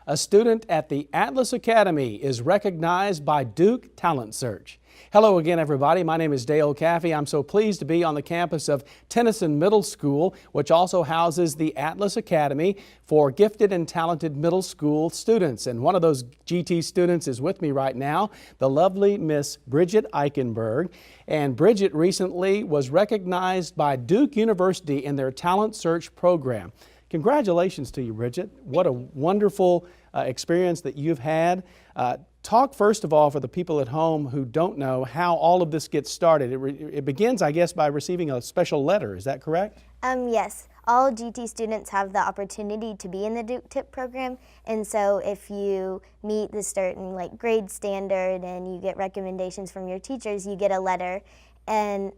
A student at the Atlas Academy is recognized by Duke Talent Search. Hello again, everybody. My name is Dale Caffey. I'm so pleased to be on the campus of Tennyson Middle School, which also houses the Atlas Academy for gifted and talented middle school students. And one of those GT students is with me right now, the lovely Miss Bridgette Eichenberg. And Bridgette recently was recognized by Duke University in their Talent Search program. Congratulations to you, Bridgette. What a wonderful experience that you've had. Talk first of all, for the people at home who don't know, how all of this gets started. It begins, I guess, by receiving a special letter. Is that correct? Yes. All GT students have the opportunity to be in the Duke TIP program, and so if you meet the certain grade standard and you get recommendations from your teachers, you get a letter and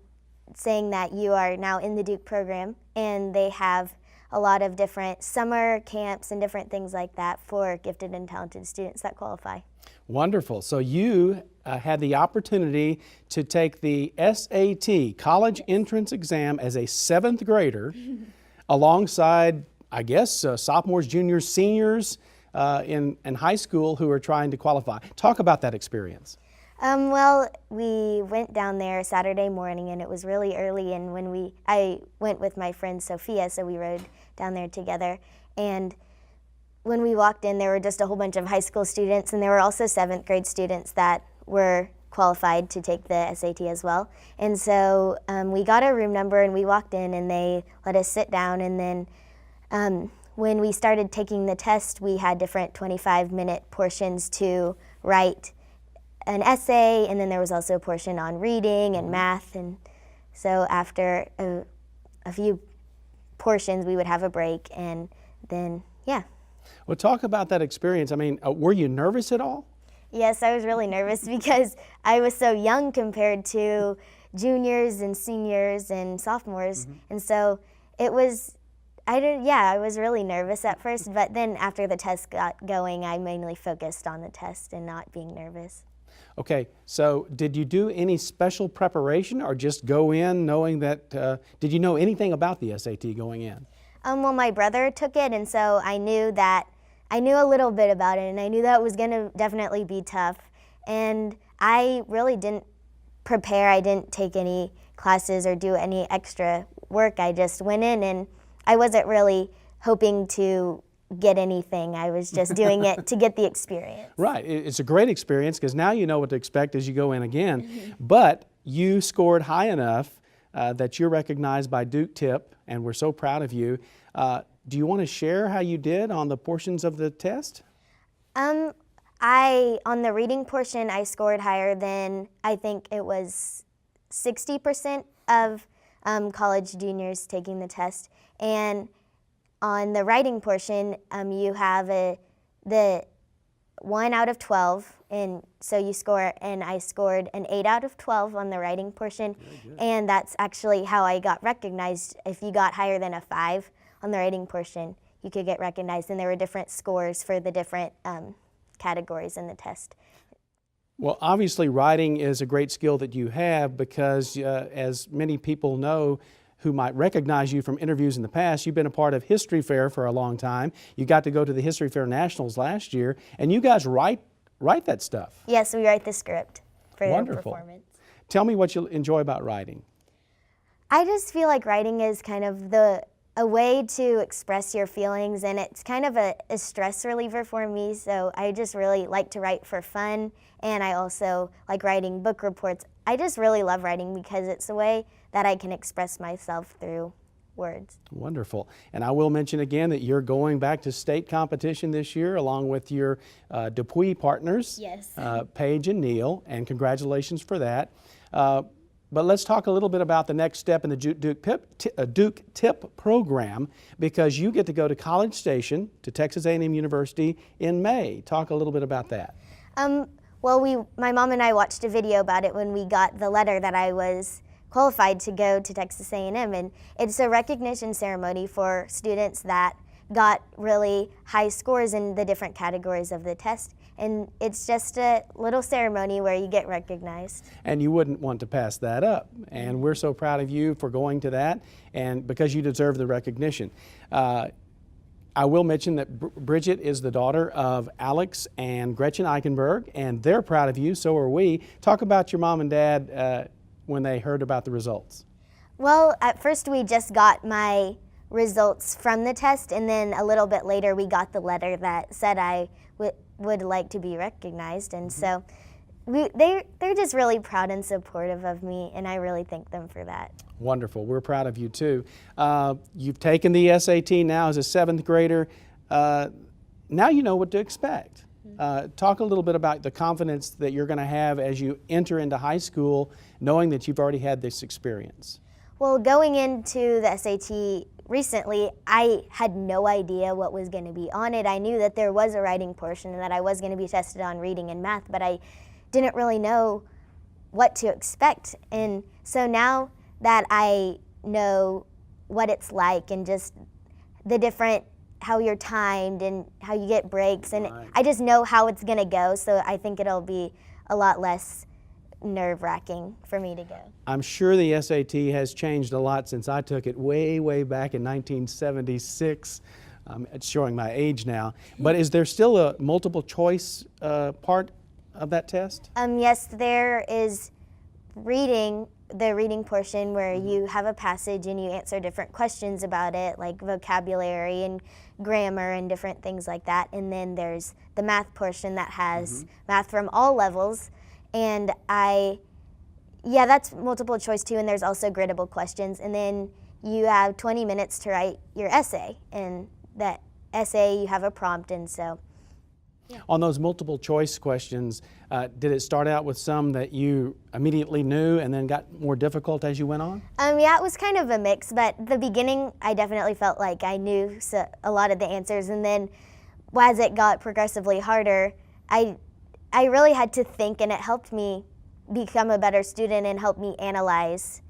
saying that you are now in the Duke program, and they have a lot of different summer camps and different things like that for gifted and talented students that qualify. Wonderful. So you had the opportunity to take the SAT, college entrance exam, as a 7th grader alongside, I guess, sophomores, juniors, seniors in high school who are trying to qualify. Talk about that experience. Well, we went down there Saturday morning, and it was really early, and I went with my friend Sophia, so we rode down there together. And when we walked in, there were just a whole bunch of high school students, and there were also 7th grade students that were qualified to take the SAT as well. And so we got our room number, and we walked in, and they let us sit down. And then when we started taking the test, we had different 25-minute portions to write an essay, and then there was also a portion on reading and math. And so after a few portions, we would have a break, and then, yeah. Well, talk about that experience. I mean, were you nervous at all? Yes, I was really nervous because I was so young compared to juniors and seniors and sophomores. And so it was, I was really nervous at first, but then after the test got going, I mainly focused on the test and not being nervous. Okay, so did you do any special preparation or just go in knowing that, did you know anything about the SAT going in? Well, my brother took it, and so I knew a little bit about it, and I knew that it was going to definitely be tough. And I really didn't prepare. I didn't take any classes or do any extra work. I just went in, and I wasn't really hoping to get anything. I was just doing it to get the experience. Right. It's a great experience because now you know what to expect as you go in again. But you scored high enough that you're recognized by Duke TIP, and we're so proud of you. Do you want to share how you did on the portions of the test? On the reading portion, I scored higher than, I think it was 60% of college juniors taking the test. And on the writing portion, you have the 1 out of 12, and so you score, and I scored an 8 out of 12 on the writing portion, and that's actually how I got recognized. If you got higher than a 5 on the writing portion, you could get recognized, and there were different scores for the different categories in the test. Well, obviously writing is a great skill that you have because as many people know who might recognize you from interviews in the past, you've been a part of History Fair for a long time. You got to go to the History Fair Nationals last year, and you guys write that stuff. Yes, we write the script for the performance. Tell me what you enjoy about writing. I just feel like writing is kind of a way to express your feelings, and it's kind of a stress reliever for me, so I just really like to write for fun, and I also like writing book reports. I just really love writing because it's a way that I can express myself through words. Wonderful. And I will mention again that you're going back to state competition this year along with your Dupuy partners, yes. Paige and Neil, and congratulations for that. But let's talk a little bit about the next step in the Duke TIP program, because you get to go to College Station to Texas A&M University in May. Talk a little bit about that. Well, my mom and I watched a video about it when we got the letter that I was qualified to go to Texas A&M, and it's a recognition ceremony for students that got really high scores in the different categories of the test, and it's just a little ceremony where you get recognized. And you wouldn't want to pass that up, and we're so proud of you for going to that, and because you deserve the recognition. I will mention that Bridgette is the daughter of Alex and Gretchen Eichenberg, and they're proud of you, so are we. Talk about your mom and dad when they heard about the results. Well, at first we just got my results from the test, and then a little bit later we got the letter that said I would like to be recognized, and so they're just really proud and supportive of me, and I really thank them for that. Wonderful. We're proud of you too. You've taken the SAT now as a 7th grader. Now you know what to expect. Talk a little bit about the confidence that you're going to have as you enter into high school, knowing that you've already had this experience. Well, going into the SAT recently, I had no idea what was going to be on it. I knew that there was a writing portion and that I was going to be tested on reading and math, but I didn't really know what to expect. And so now that I know what it's like and just the different, how you're timed and how you get breaks, and right. I just know how it's going to go, so I think it'll be a lot less nerve-wracking for me to go. I'm sure the SAT has changed a lot since I took it way back in 1976. It's showing my age now. But is there still a multiple choice part of that test? Yes, there is the reading portion where you have a passage and you answer different questions about it, like vocabulary and grammar and different things like that. And then there's the math portion that has math from all levels. And that's multiple choice too, and there's also griddable questions. And then you have 20 minutes to write your essay, and that essay you have a prompt, and so. Yeah. On those multiple choice questions, did it start out with some that you immediately knew and then got more difficult as you went on? Yeah, it was kind of a mix, but the beginning I definitely felt like I knew a lot of the answers, and then as it got progressively harder, I really had to think, and it helped me become a better student and helped me analyze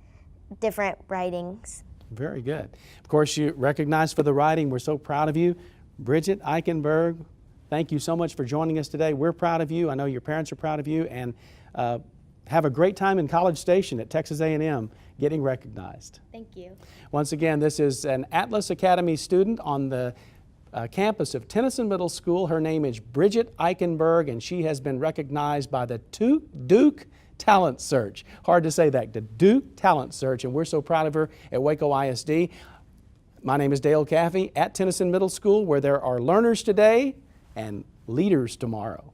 different writings. Very good. Of course, you recognized for the writing. We're so proud of you. Bridgette Eichenberg, thank you so much for joining us today. We're proud of you. I know your parents are proud of you, and have a great time in College Station at Texas A&M getting recognized. Thank you. Once again, this is an Atlas Academy student on the campus of Tennyson Middle School. Her name is Bridgette Eichenberg, and she has been recognized by the Duke Talent Search. Hard to say that, the Duke Talent Search, and we're so proud of her at Waco ISD. My name is Dale Caffey at Tennyson Middle School, where there are learners today and leaders tomorrow.